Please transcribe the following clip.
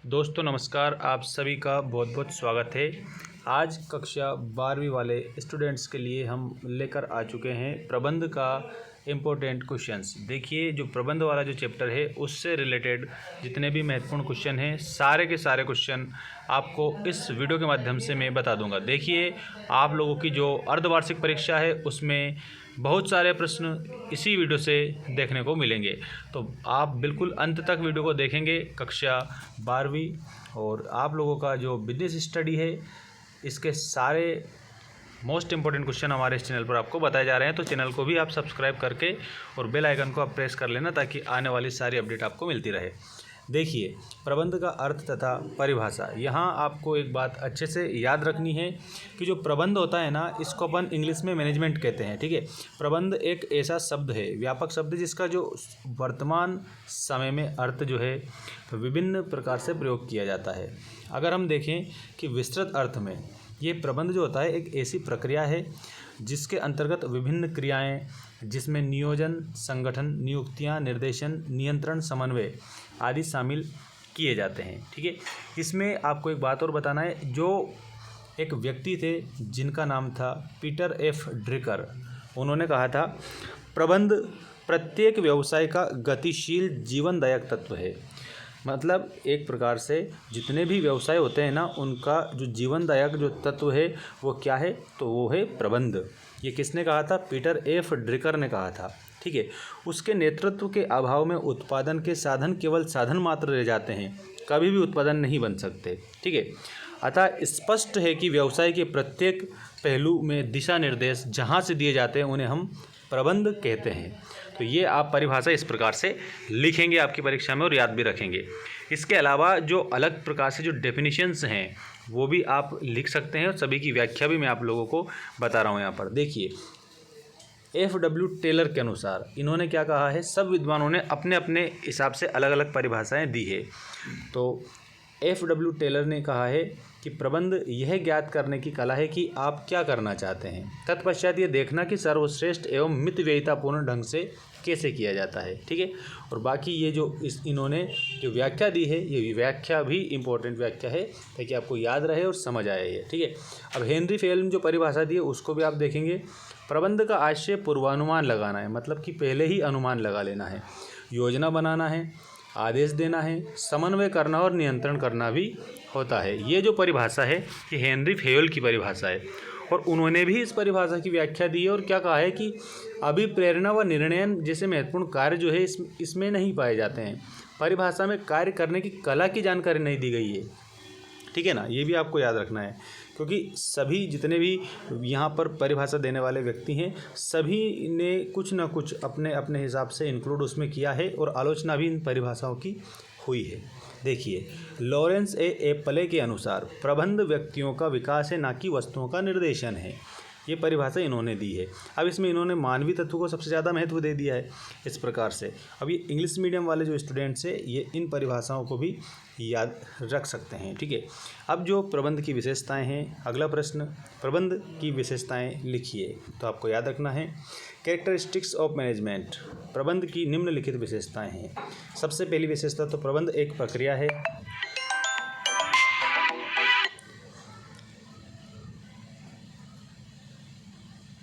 दोस्तों नमस्कार, आप सभी का बहुत बहुत स्वागत है। आज कक्षा 12वीं वाले स्टूडेंट्स के लिए हम लेकर आ चुके हैं प्रबंध का इम्पोर्टेंट क्वेश्चंस। देखिए, जो प्रबंध वाला जो चैप्टर है उससे रिलेटेड जितने भी महत्वपूर्ण क्वेश्चन हैं सारे के सारे क्वेश्चन आपको इस वीडियो के माध्यम से मैं बता दूंगा। देखिए, आप लोगों की जो अर्धवार्षिक परीक्षा है उसमें बहुत सारे प्रश्न इसी वीडियो से देखने को मिलेंगे, तो आप बिल्कुल अंत तक वीडियो को देखेंगे। कक्षा 12वीं और आप लोगों का जो बिजनेस स्टडी है इसके सारे मोस्ट इंपॉर्टेंट क्वेश्चन हमारे इस चैनल पर आपको बताए जा रहे हैं, तो चैनल को भी आप सब्सक्राइब करके और बेल आइकन को आप प्रेस कर लेना ताकि आने वाली सारी अपडेट आपको मिलती रहे। देखिए, प्रबंध का अर्थ तथा परिभाषा। यहाँ आपको एक बात अच्छे से याद रखनी है कि जो प्रबंध होता है ना, इसको अपन इंग्लिश में मैनेजमेंट कहते हैं। ठीक है, प्रबंध एक ऐसा शब्द है, व्यापक शब्द, जिसका जो वर्तमान समय में अर्थ जो है विभिन्न प्रकार से प्रयोग किया जाता है। अगर हम देखें कि विस्तृत अर्थ में ये प्रबंध जो होता है एक ऐसी प्रक्रिया है जिसके अंतर्गत विभिन्न क्रियाएं, जिसमें नियोजन, संगठन, नियुक्तियां, निर्देशन, नियंत्रण, समन्वय आदि शामिल किए जाते हैं। ठीक है, इसमें आपको एक बात और बताना है। जो एक व्यक्ति थे जिनका नाम था पीटर एफ ड्रिकर, उन्होंने कहा था प्रबंध प्रत्येक व्यवसाय का गतिशील जीवनदायक तत्व है। मतलब एक प्रकार से जितने भी व्यवसाय होते हैं ना, उनका जो जीवनदायक जो तत्व है वो क्या है, तो वो है प्रबंध। ये किसने कहा था? पीटर एफ ड्रिकर ने कहा था। ठीक है, उसके नेतृत्व के अभाव में उत्पादन के साधन केवल साधन मात्र रह जाते हैं, कभी भी उत्पादन नहीं बन सकते। ठीक है, अतः स्पष्ट है कि व्यवसाय के प्रत्येक पहलू में दिशा निर्देश जहाँ से दिए जाते हैं उन्हें हम प्रबंध कहते हैं। तो ये आप परिभाषा इस प्रकार से लिखेंगे आपकी परीक्षा में और याद भी रखेंगे। इसके अलावा जो अलग प्रकार से जो डेफिनेशंस हैं वो भी आप लिख सकते हैं और सभी की व्याख्या भी मैं आप लोगों को बता रहा हूँ यहाँ पर। देखिए, F.W. टेलर के अनुसार इन्होंने क्या कहा है, सब विद्वानों ने अपने अपने हिसाब से अलग अलग परिभाषाएं दी है। तो F.W. टेलर ने कहा है कि प्रबंध यह ज्ञात करने की कला है कि आप क्या करना चाहते हैं, तत्पश्चात ये देखना कि सर्वश्रेष्ठ एवं मितव्ययितापूर्ण ढंग से कैसे किया जाता है। ठीक है, और बाकी ये जो इन्होंने जो व्याख्या दी है, ये व्याख्या भी इम्पोर्टेंट व्याख्या है ताकि आपको याद रहे और समझ आए ये। ठीक है, अब हेनरी फेयल ने जो परिभाषा दी है उसको भी आप देखेंगे। प्रबंध का आशय पूर्वानुमान लगाना है, मतलब कि पहले ही अनुमान लगा लेना है, योजना बनाना है, आदेश देना है, समन्वय करना और नियंत्रण करना भी होता है। ये जो परिभाषा है ये हेनरी फेयल की परिभाषा है और उन्होंने भी इस परिभाषा की व्याख्या दी है और क्या कहा है कि अभिप्रेरणा व निर्णयन जैसे महत्वपूर्ण कार्य जो है इसमें नहीं पाए जाते हैं। परिभाषा में कार्य करने की कला की जानकारी नहीं दी गई है। ठीक है ना, ये भी आपको याद रखना है, क्योंकि सभी जितने भी यहाँ पर परिभाषा देने वाले व्यक्ति हैं सभी ने कुछ ना कुछ अपने अपने हिसाब से इंक्लूड उसमें किया है और आलोचना भी इन परिभाषाओं की हुई है। देखिए, लॉरेंस ए एप्पले के अनुसार प्रबंध व्यक्तियों का विकास है, ना कि वस्तुओं का निर्देशन है। ये परिभाषा इन्होंने दी है। अब इसमें इन्होंने मानवीय तत्व को सबसे ज़्यादा महत्व दे दिया है इस प्रकार से। अब ये इंग्लिश मीडियम वाले जो स्टूडेंट्स हैं ये इन परिभाषाओं को भी याद रख सकते हैं। ठीक है, अब जो प्रबंध की विशेषताएं हैं, अगला प्रश्न, प्रबंध की विशेषताएं लिखिए। तो आपको याद रखना है कैरेक्टरिस्टिक्स ऑफ मैनेजमेंट। प्रबंध की निम्नलिखित विशेषताएं हैं। सबसे पहली विशेषता, तो प्रबंध एक प्रक्रिया है